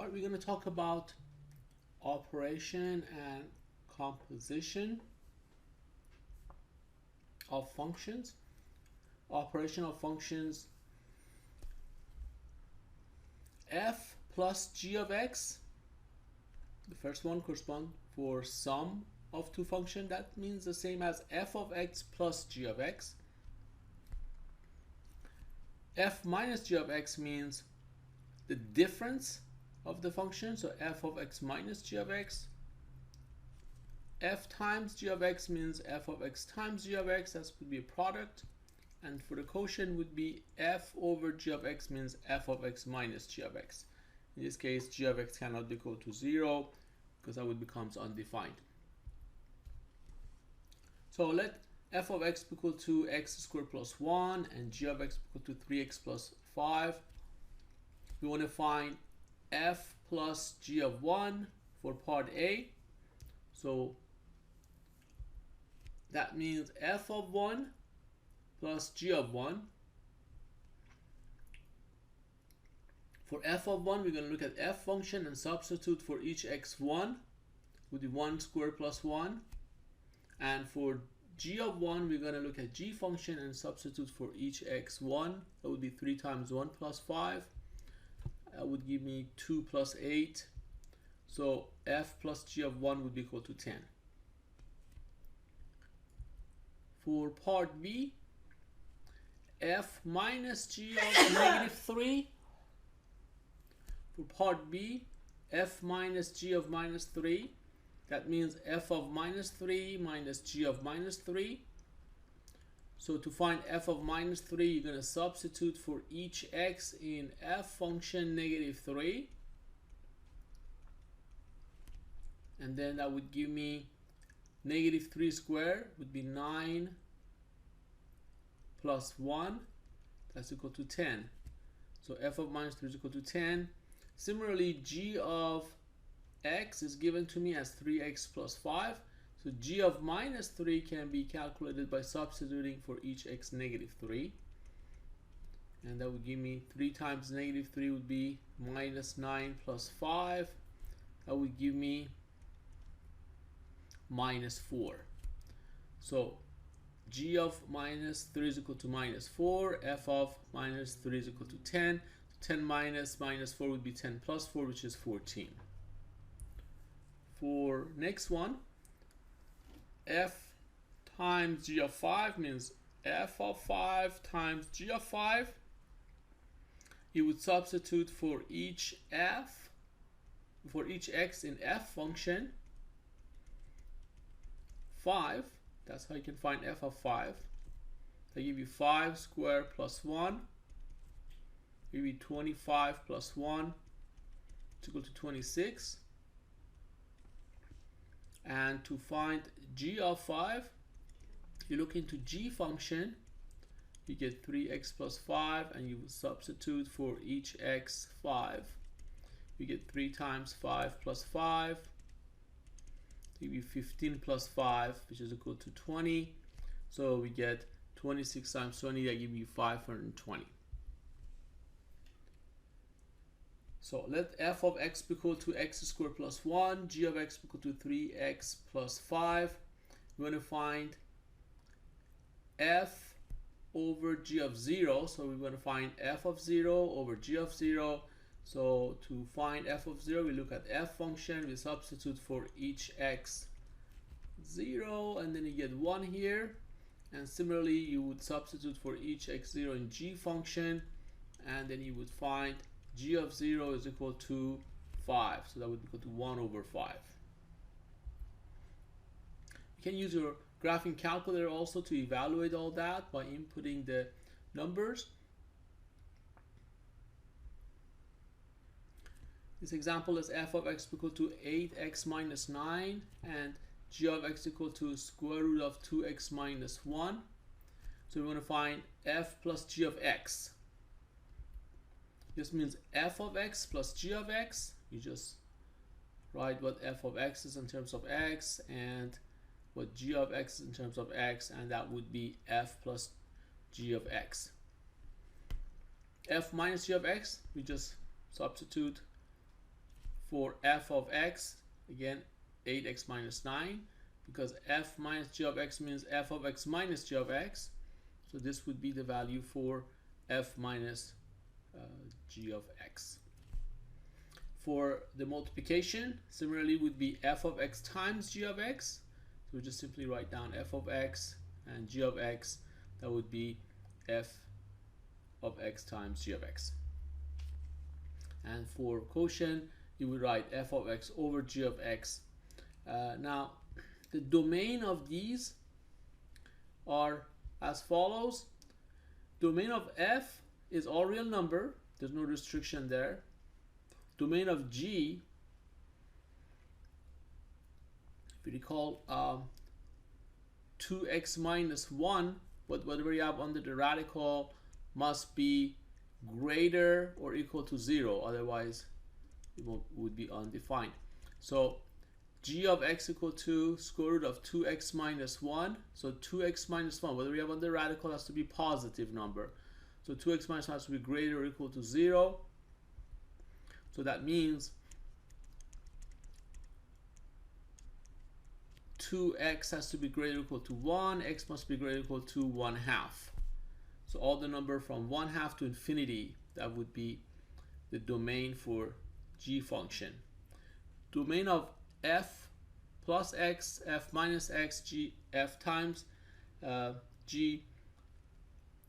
All right, we're going to talk about operation and composition of functions. Operation of functions f plus g of x. The first one corresponds for sum of two functions. That means the same as f of x plus g of x. F minus g of x means the difference of the function, so f of x minus g of x. F times g of x means f of x times g of x. That would be a product. And for the quotient would be f over g of x means f of x minus g of x. In this case, g of x cannot be equal to 0 because that would becomes undefined. So let f of x be equal to x squared plus 1 and g of x be equal to 3x plus 5. We want to find f plus g of 1 for part A. So that means f of 1 plus g of 1. For f of 1, we're going to look at f function and substitute for each x1 with the 1 squared plus 1. And for g of 1, we're going to look at g function and substitute for each x1. That would be 3 times 1 plus 5. That would give me 2 plus 8. So f plus g of 1 would be equal to 10. For part B, f minus g of negative 3. For part B, f minus g of minus 3. That means f of minus 3 minus g of minus 3. So to find f of minus 3, you're going to substitute for each x in f function negative 3. And then that would give me negative 3 squared would be 9 plus 1. That's equal to 10. So f of minus 3 is equal to 10. Similarly, g of x is given to me as 3x plus 5. So g of minus 3 can be calculated by substituting for each x negative 3. And that would give me 3 times negative 3 would be minus 9 plus 5. That would give me minus 4. So g of minus 3 is equal to minus 4. F of minus 3 is equal to 10. 10 minus minus 4 would be 10 plus 4, which is 14. For next one, f times g of 5 means f of 5 times g of 5. You would substitute for each f, for each x in f function 5. That's how you can find f of 5. They give you 5 squared plus 1. Give you 25 plus 1 is equal to 26. And to find g of 5, you look into g function, you get 3x plus 5, and you substitute for each x 5. You get 3 times 5 plus 5. Give you 15 plus 5, which is equal to 20. So we get 26 times 20, that give you 520. So let f of x be equal to x squared plus 1, g of x be equal to 3x plus 5. We're going to find f over g of 0. So we're going to find f of 0 over g of 0. So to find f of 0, we look at f function, we substitute for each x 0, and then you get 1 here. And similarly, you would substitute for each x0 in g function, and then you would find g of 0 is equal to 5. So that would be equal to 1 over 5. You can use your graphing calculator also to evaluate all that by inputting the numbers. This example is f of x equal to 8x minus 9 and g of x equal to square root of 2x minus 1. So we want to find f plus g of x. This means f of x plus g of x. You just write what f of x is in terms of x and what g of x is in terms of x, and that would be f plus g of x. F minus g of x, we just substitute for f of x, again 8x minus 9, because f minus g of x means f of x minus g of x. So this would be the value for f minus g of x. For the multiplication, similarly would be f of x times g of x. So we just simply write down f of x and g of x. That would be f of x times g of x. And for quotient, you would write f of x over g of x. Now, the domain of these are as follows. Domain of f is all real number. There's no restriction there. Domain of g, if you recall, 2x minus 1, but whatever you have under the radical must be greater or equal to 0, otherwise it would be undefined. So g of x equal to square root of 2x minus 1. So 2x minus 1, whatever you have under the radical, has to be positive number. So 2x minus 1 has to be greater or equal to 0. So that means 2x has to be greater or equal to 1, x must be greater or equal to 1/2. So all the number from 1/2 to infinity, that would be the domain for g function. Domain of f plus x, f minus x, g, f times g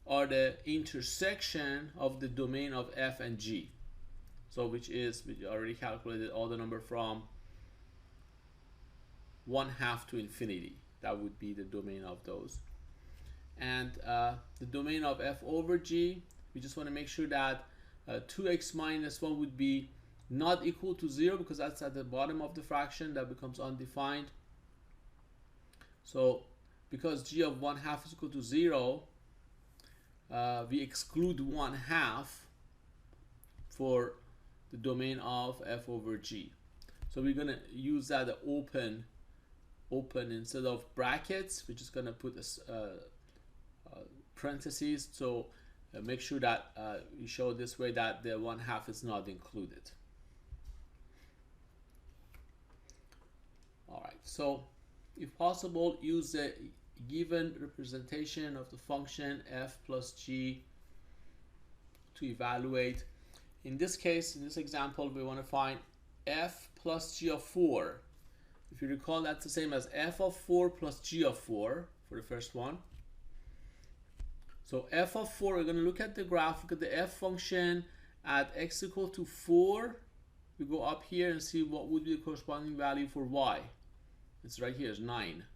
are the intersection of the domain of f and g. So we already calculated all the number from 1/2 to infinity. That would be the domain of those. And the domain of f over g, we just want to make sure that 2x minus 1 would be not equal to 0, because that's at the bottom of the fraction. That becomes undefined. So because g of 1/2 is equal to 0, we exclude 1/2 for the domain of f over g. So we're going to use that open instead of brackets. We're just going to put this parentheses. So make sure that you show this way that the 1/2 is not included. All right, so if possible, use the given representation of the function f plus g to evaluate. In this case, in this example, we want to find f plus g of 4. If you recall, that's the same as f of 4 plus g of 4 for the first one. So f of 4, we're going to look at the graph, look at the f function at x equal to 4. We go up here and see what would be the corresponding value for y. It's right here, it's 9.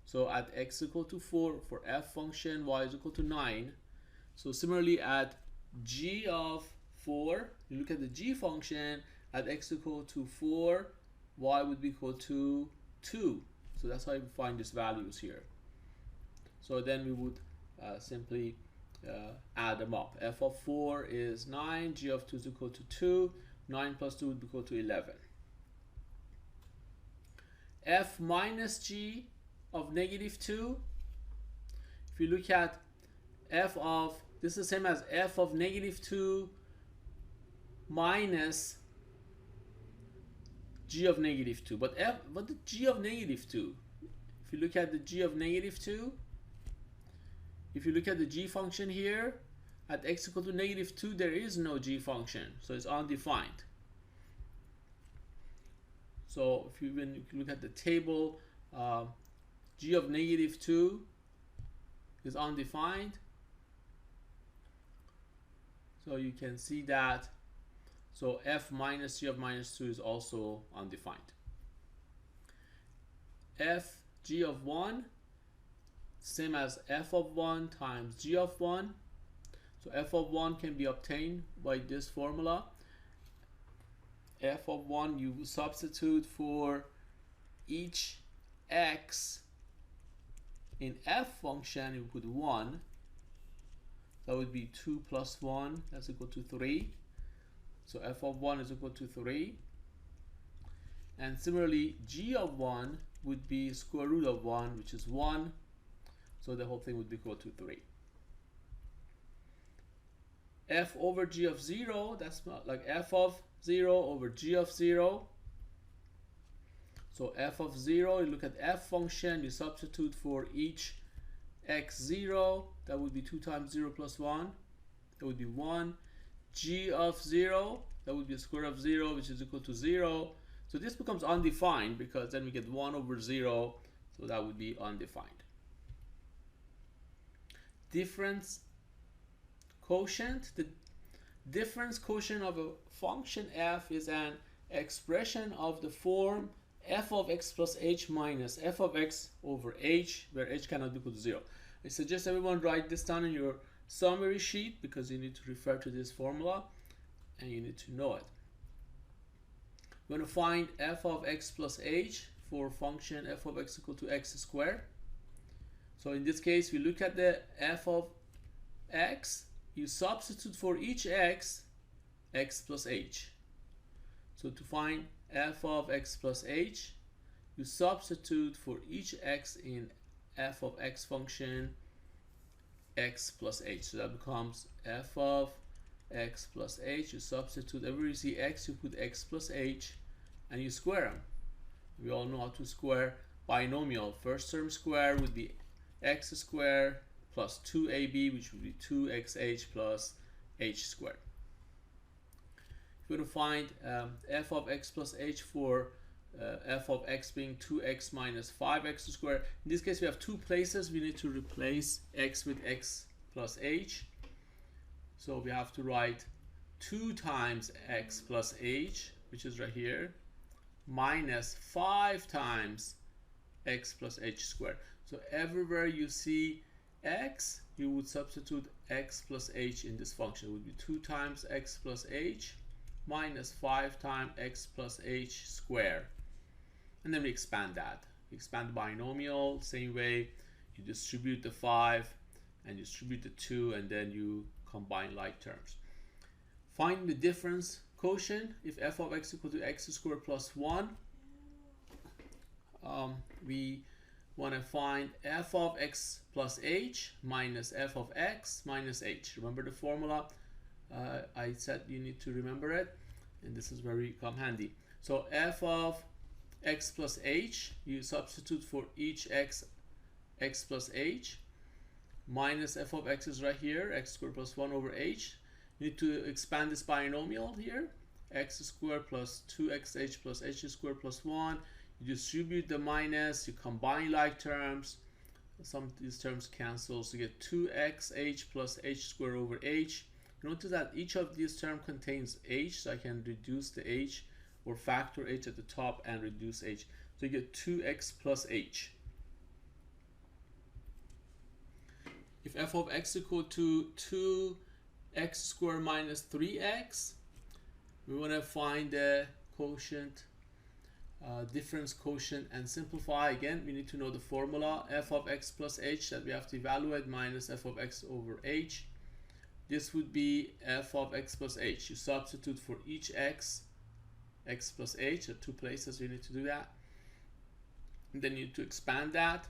So at x equal to 4 for f function, y is equal to 9. So similarly at g of 4, you look at the g function at x equal to 4, y would be equal to 2. So that's how we find these values here. So then we would simply add them up. F of 4 is 9, g of 2 is equal to 2, 9 plus 2 would be equal to 11. F minus g of negative 2, if you look at f of, this is the same as f of negative 2 minus g of negative 2. But the g of negative 2, if you look at the g of negative 2, if you look at the g function here, at x equal to negative 2, there is no g function, so it's undefined. So if you look at the table, g of negative 2 is undefined. So you can see that. So f minus g of minus 2 is also undefined. F g of 1, same as f of 1 times g of 1. So f of 1 can be obtained by this formula. F of 1, you substitute for each x in f function, you put 1. That would be 2 plus 1, that's equal to 3. So f of 1 is equal to 3. And similarly, g of 1 would be square root of 1, which is 1. So the whole thing would be equal to 3. F over g of 0, that's like f of 0 over g of 0. So f of 0, you look at f function, you substitute for each x0, that would be 2 times 0 plus 1, that would be 1. G of 0, that would be the square of 0, which is equal to 0. So this becomes undefined because then we get 1 over 0, so that would be undefined. Difference quotient. The difference quotient of a function f is an expression of the form f of x plus h minus f of x over h, where h cannot be equal to 0. I suggest everyone write this down in your summary sheet because you need to refer to this formula and you need to know it. We're going to find f of x plus h for function f of x equal to x squared. So in this case, we look at the f of x, you substitute for each x, x plus h. So to find f of x plus h, you substitute for each x in f of x function, x plus h. So that becomes f of x plus h. You substitute, everywhere you see x, you put x plus h and you square them. We all know how to square binomial. First term square would be x squared plus 2ab, which would be 2xh plus h squared. If we want to find f of x plus h for f of x being 2x minus 5x squared, in this case we have two places we need to replace x with x plus h. So we have to write 2 times x plus h, which is right here, minus 5 times x plus h squared. So everywhere you see x, you would substitute x plus h in this function. It would be 2 times x plus h minus 5 times x plus h squared. And then we expand that. We expand the binomial, same way. You distribute the 5 and distribute the 2, and then you combine like terms. Find the difference quotient. If f of x equal to x squared plus 1, we want to find f of x plus h minus f of x minus h. Remember the formula? I said you need to remember it, and this is where we come handy. So f of x plus h, you substitute for each x, x plus h, minus f of x is right here, x squared plus 1 over h. You need to expand this binomial here, x squared plus 2xh plus h squared plus 1. You distribute the minus, you combine like terms, some of these terms cancel, so you get 2xh plus h squared over h. Notice that each of these terms contains h, so I can reduce the h or factor h at the top and reduce h. So you get 2x plus h. If f of x equal to 2x squared minus 3x, we want to find the quotient, difference quotient, and simplify. Again, we need to know the formula, f of x plus h, that we have to evaluate, minus f of x over h. This would be f of x plus h. You substitute for each x, x plus h, at two places you need to do that. And then you need to expand that.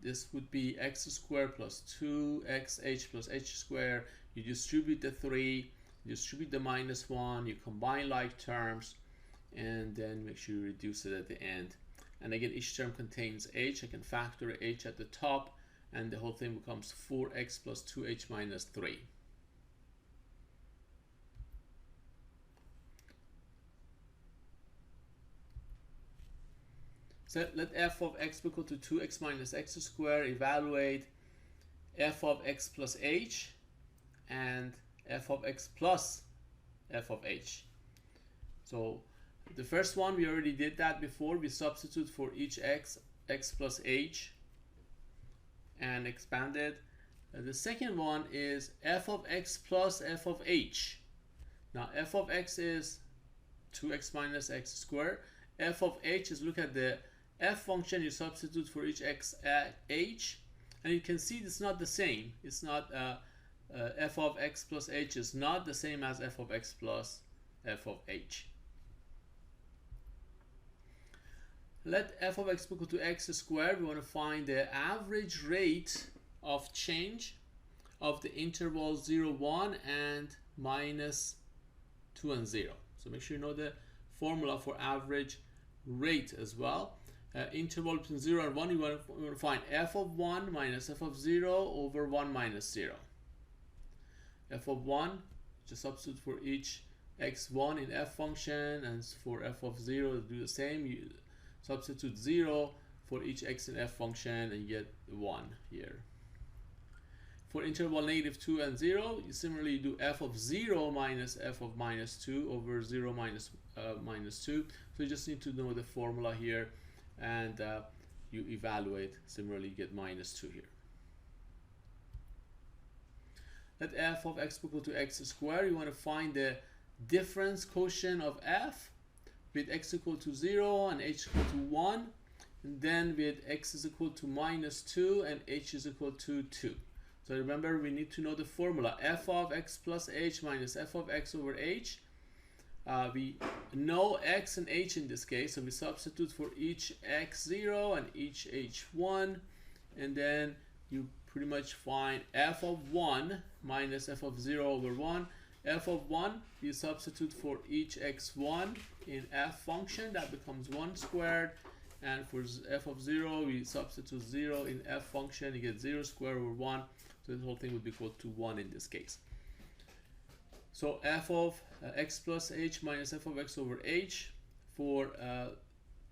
This would be x squared plus 2xh plus h squared. You distribute the 3, you distribute the minus 1, you combine like terms, and then make sure you reduce it at the end. And again, each term contains h. I can factor h at the top, and the whole thing becomes 4x plus 2h minus 3. So let f of x equal to 2x minus x squared. Evaluate f of x plus h and f of x plus f of h. So the first one, we already did that before. We substitute for each x, x plus h, and expanded. The second one is f of x plus f of h. Now f of x is 2x minus x squared. F of h is, look at the f function, you substitute for each x at h, and you can see it's not the same. It's not f of x plus h is not the same as f of x plus f of h. Let f of x equal to x squared. We want to find the average rate of change of the interval 0, 1 and minus 2 and 0. So make sure you know the formula for average rate as well. Interval between 0 and 1, you want to find f of 1 minus f of 0 over 1 minus 0. F of 1, just substitute for each x1 in f function, and for f of 0 do the same. You substitute 0 for each x in f function and you get 1 here. For interval -2 and 0, you similarly do f of 0 minus f of minus 2 over 0 minus minus 2. So you just need to know the formula here, and you evaluate. Similarly, you get minus 2 here. Let f of x equal to x squared. You want to find the difference quotient of f with x equal to 0 and h equal to 1, and then with x is equal to minus 2 and h is equal to 2. So remember, we need to know the formula f of x plus h minus f of x over h. We know x and h in this case, so we substitute for each x0 and each h1, and then you pretty much find f of 1 minus f of 0 over 1. F of 1, you substitute for each x1 in f function, that becomes 1 squared. And for f of 0, we substitute 0 in f function, you get 0 squared over 1. So this whole thing would be equal to 1 in this case. So f of x plus h minus f of x over h. For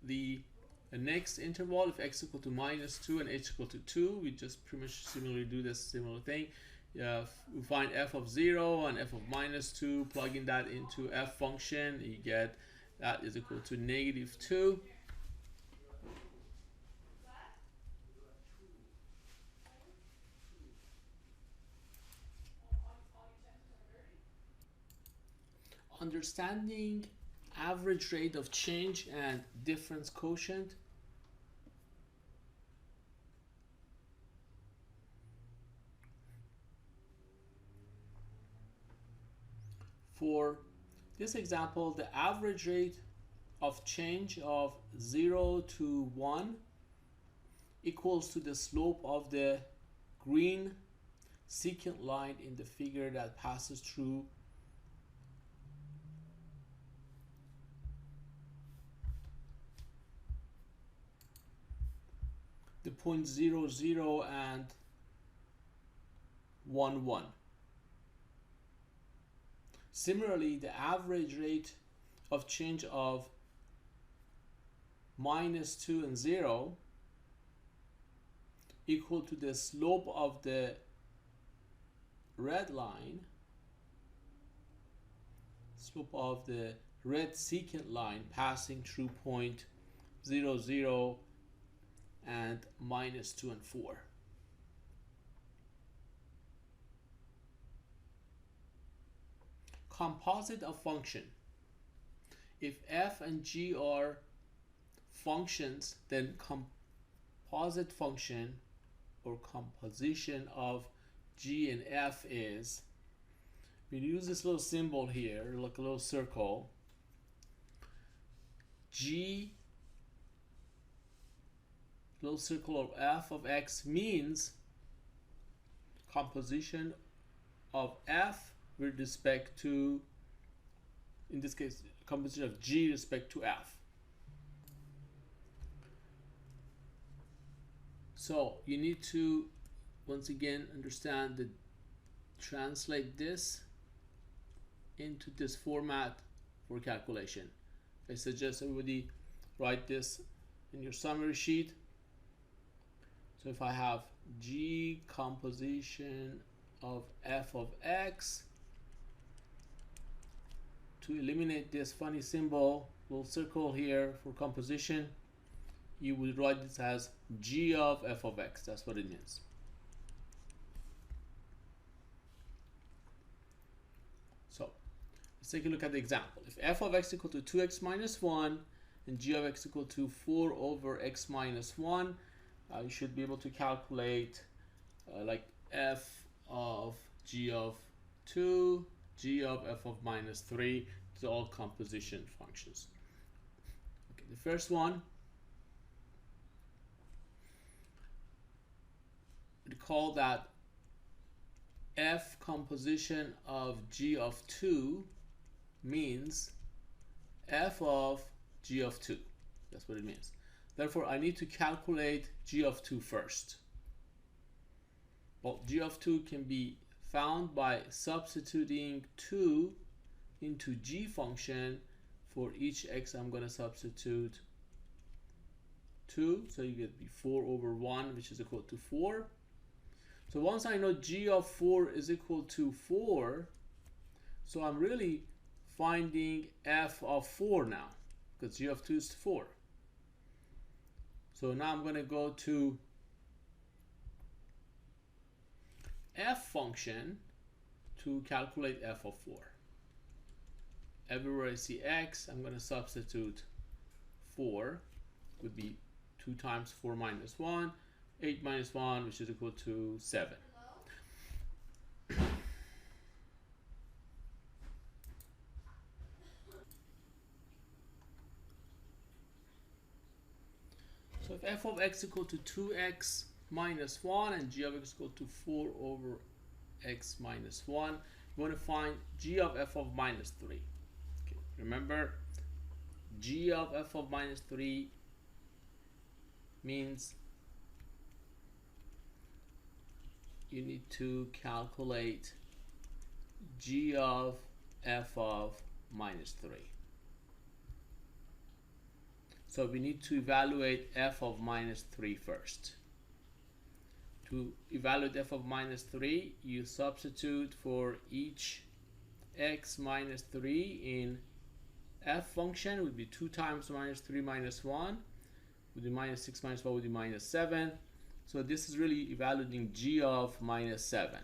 the next interval, if x equal to minus 2 and h equal to 2, we just pretty much similarly do this similar thing. We find f of 0 and f of minus 2, plugging that into f function, you get that is equal to -2. Understanding average rate of change and difference quotient. For this example, the average rate of change of 0 to 1 equals to the slope of the green secant line in the figure that passes through the point 0, 0 and 1, 1. Similarly, the average rate of change of -2 and 0 equal to the slope of the red line, slope of the red secant line passing through point 0, 0 and -2 and 4. Composite of function. If f and g are functions, then composite function or composition of g and f is, we use this little symbol here, like a little circle. G, little circle of f of x, means composition of f with respect to, in this case, composition of g with respect to f. So you need to once again understand that, translate this into this format for calculation. I suggest everybody write this in your summary sheet. So if I have g composition of f of x, to eliminate this funny symbol, little circle here for composition, you would write this as g of f of x. That's what it means. So let's take a look at the example. If f of x equal to 2x minus 1 and g of x equal to 4 over x minus 1, you should be able to calculate like f of g of 2, g of f of minus 3. These are all composition functions. Okay, the first one, recall that f composition of g of 2 means f of g of 2. That's what it means. Therefore, I need to calculate g of 2 first. Well, g of 2 can be found by substituting 2 into g function. For each x, I'm going to substitute 2. So you get 4 over 1, which is equal to 4. So once I know g of 4 is equal to 4, so I'm really finding f of 4 now, because g of 2 is 4. So now I'm going to go to f function to calculate f of 4. Everywhere I see x, I'm going to substitute 4. Would be 2 times 4 minus 1, 8 minus 1, which is equal to 7. So if f of x equal to 2x minus 1 and g of x equal to 4 over x minus 1, we want to find g of f of minus 3. Okay. Remember, g of f of minus 3 means you need to calculate g of f of minus 3. So we need to evaluate f of minus 3 first. To evaluate f of minus 3, you substitute for each x minus 3 in f function. Would be 2 times minus 3 minus 1, would be minus 6 minus 4 would be minus 7. So this is really evaluating g of minus 7.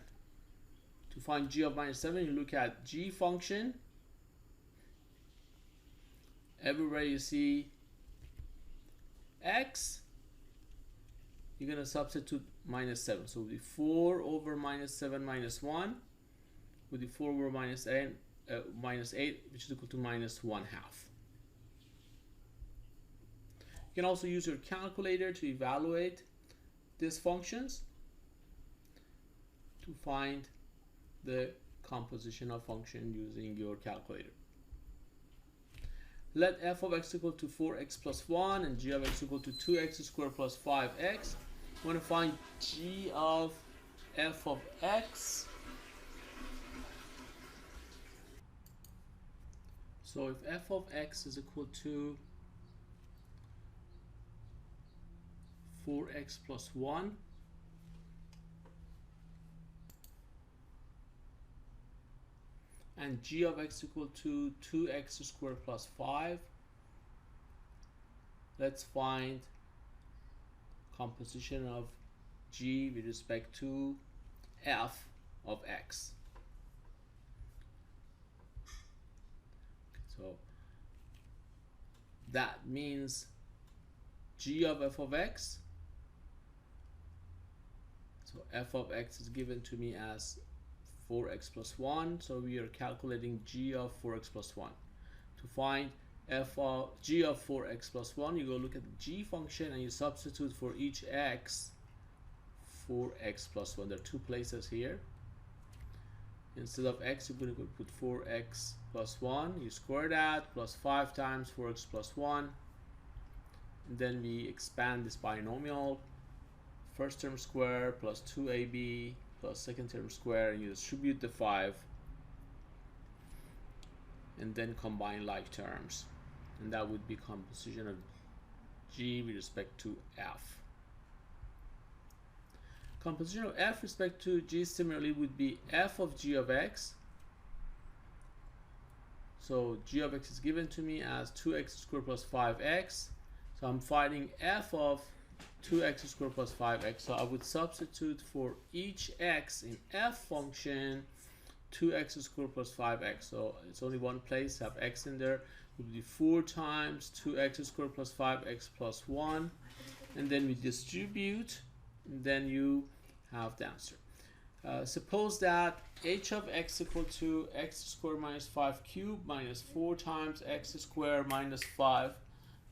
To find g of minus 7, you look at g function. Everywhere you see x, you're going to substitute minus 7. So it would be 4 over minus 7 minus 1 would be 4 over minus 8, which is equal to minus 1/2. You can also use your calculator to evaluate these functions to find the composition of function using your calculator. Let f of x equal to 4x plus 1 and g of x equal to 2x squared plus 5x. We want to find g of f of x. So if f of x is equal to 4x plus 1 and g of x equal to 2x squared plus 5, let's find composition of g with respect to f of x. So that means g of f of x, so f of x is given to me as 4x plus 1, so we are calculating g of 4x plus 1. To find f of g of 4x plus 1, you go look at the g function and you substitute for each x 4x plus 1. There are 2 places here. Instead of x, you're going to put 4x plus 1. You square that, plus 5 times 4x plus 1. And then we expand this binomial. First term square plus 2ab plus second term square, and you distribute the 5. And then combine like terms. And that would be composition of g with respect to f. Composition of f with respect to g similarly would be f of g of x. So g of x is given to me as 2x squared plus 5x. So I'm finding f of 2x squared plus 5x. So I would substitute for each x in f function 2x squared plus 5x. So it's only one place, have x in there. It would be 4 times 2x squared plus 5x plus 1. And then we distribute, and then you have the answer. Suppose that h of x equal to x squared minus 5 cubed minus 4 times x squared minus 5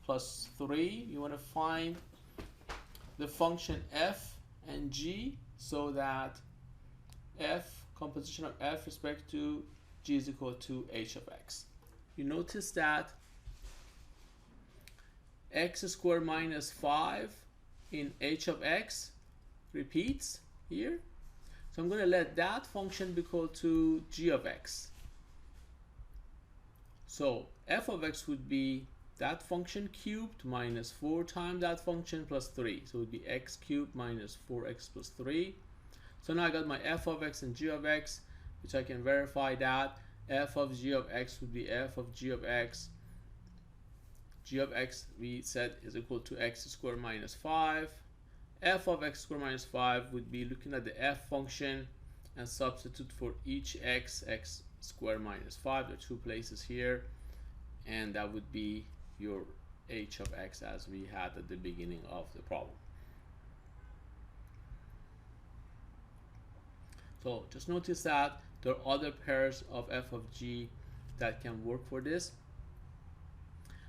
plus 3. You want to find the function f and g so that f, composition of f with respect to g is equal to h of x. you notice that x squared minus 5 in h of x repeats here. So I'm going to let that function be equal to g of x. So f of x would be that function cubed minus 4 times that function plus 3. So it would be x cubed minus 4x plus 3. So now I got my f of x and g of x, which I can verify that f of g of x would be f of g of x. G of x we said is equal to x squared minus 5. F of x squared minus 5 would be looking at the f function and substitute for each x squared minus 5. There are two places here, and that would be your h of x as we had at the beginning of the problem. So just notice that there are other pairs of f of g that can work for this.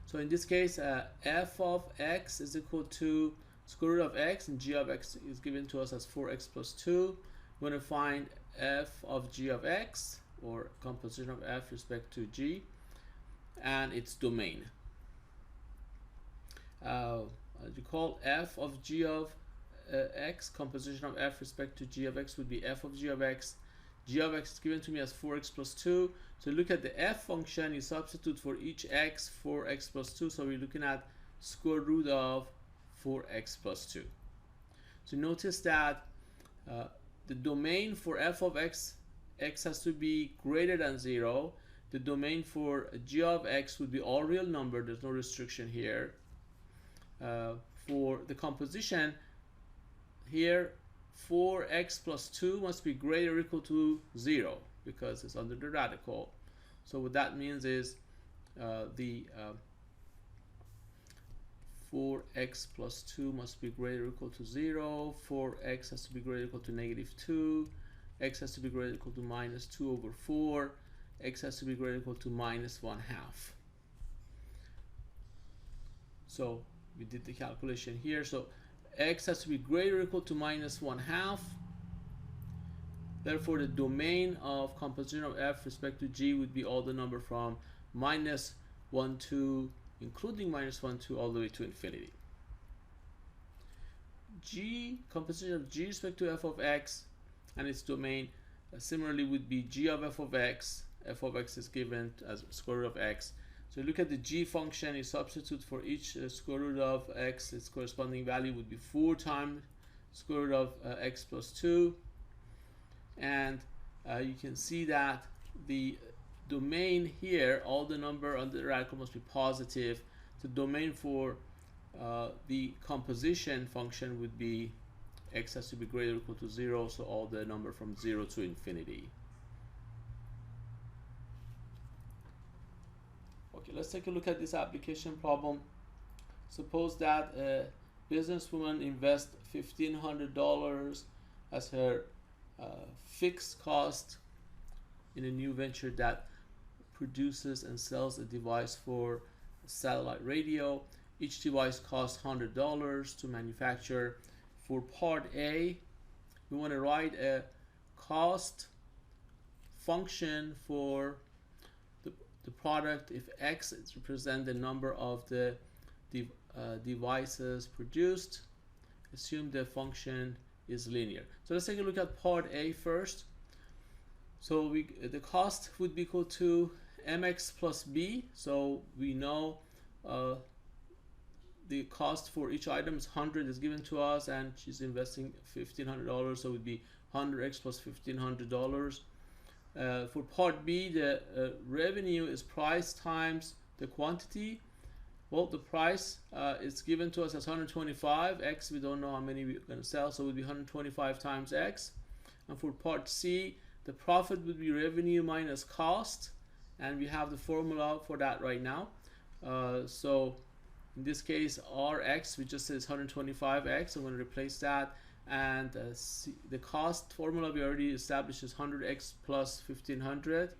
So in this case, f of x is equal to square root of x, and g of x is given to us as 4x plus 2. We're going to find f of g of x, or composition of f respect to g, and its domain. Recall f of g of x, composition of f respect to g of x would be f of g of x. G of x is given to me as 4x plus 2. So look at the f function, you substitute for each x 4x plus 2. So we're looking at square root of 4x plus 2. So notice that the domain for f of x has to be greater than 0. The domain for g of x would be all real number. There's no restriction here. For the composition here, 4x plus 2 must be greater or equal to 0 because it's under the radical. So what that means is the 4x plus 2 must be greater or equal to 0. 4x has to be greater or equal to negative 2. X has to be greater or equal to minus 2 over 4. X has to be greater or equal to minus 1/2. So we did the calculation here. So x has to be greater or equal to minus 1/2. Therefore, the domain of composition of f respect to g would be all the number from minus 1, 2, including minus 1, 2, all the way to infinity. G, composition of g respect to f of x and its domain similarly would be g of f of x. F of x is given as square root of x. So look at the g function, you substitute for each square root of x, its corresponding value would be 4 times square root of x plus 2. And you can see that the domain here, all the number under the radical must be positive. The domain for the composition function would be x has to be greater or equal to 0, so all the number from 0 to infinity. Okay, let's take a look at this application problem. Suppose that a businesswoman invests $1,500 as her fixed cost in a new venture that produces and sells a device for satellite radio. Each device costs $100 to manufacture. For part A, we want to write a cost function for the product if x represents the number of the devices produced. Assume the function is linear. So let's take a look at part A first. So the cost would be equal to mx plus b. So we know the cost for each item is 100 is given to us, and she's investing $1,500, so it would be 100x plus $1,500. For part B, the revenue is price times the quantity. Well, the price is given to us as 125. X, we don't know how many we're going to sell, so it would be 125 times X. And for part C, the profit would be revenue minus cost, and we have the formula for that right now. So in this case, Rx, we just says 125x. I'm going to replace that. And the cost formula we already established is 100x plus 1500.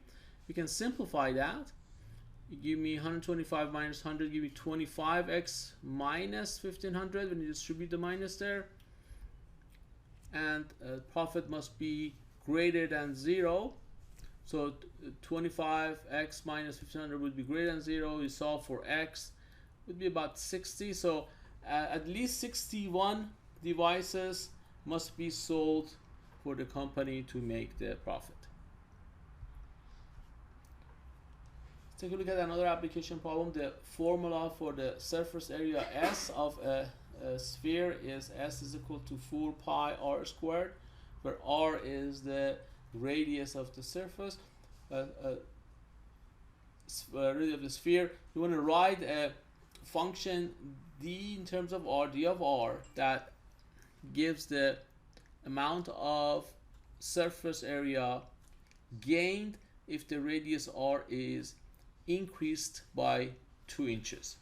We can simplify that. You give me 125 minus 100, give me 25x minus 1500 when you distribute the minus there. And profit must be greater than 0. So 25x minus 1500 would be greater than 0. You solve for x would be about 60. So at least 61 devices must be sold for the company to make the profit. Let's take a look at another application problem. The formula for the surface area S of a sphere is S is equal to 4 pi r squared, where r is the radius of the surface, radius of the sphere. You want to write a function d in terms of r, d of r, that gives the amount of surface area gained if the radius r is increased by 2 inches.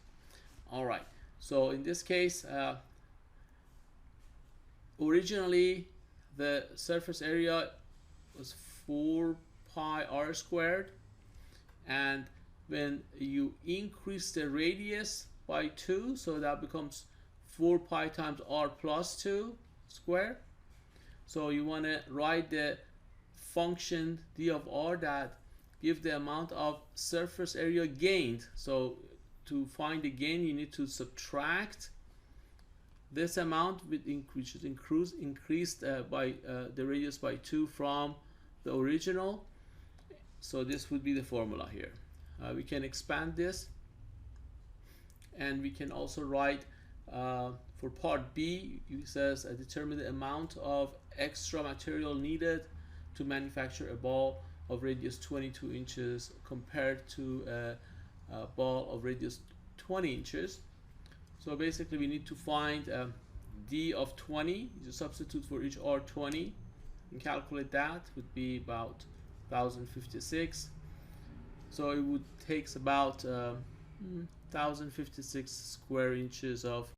All right, so in this case, originally the surface area was 4 pi r squared, and when you increase the radius by 2, so that becomes 4 pi times r plus 2 squared. So you want to write the function d of r that give the amount of surface area gained. So to find the gain, you need to subtract this amount with increased by the radius by 2 from the original. So this would be the formula here. We can expand this, and we can also write for part B, it says determine the amount of extra material needed to manufacture a ball of radius 22 inches compared to a ball of radius 20 inches. So basically we need to find d of 20. You substitute for each r 20 and calculate that. Would be about 1056. So it would takes about 1056 square inches of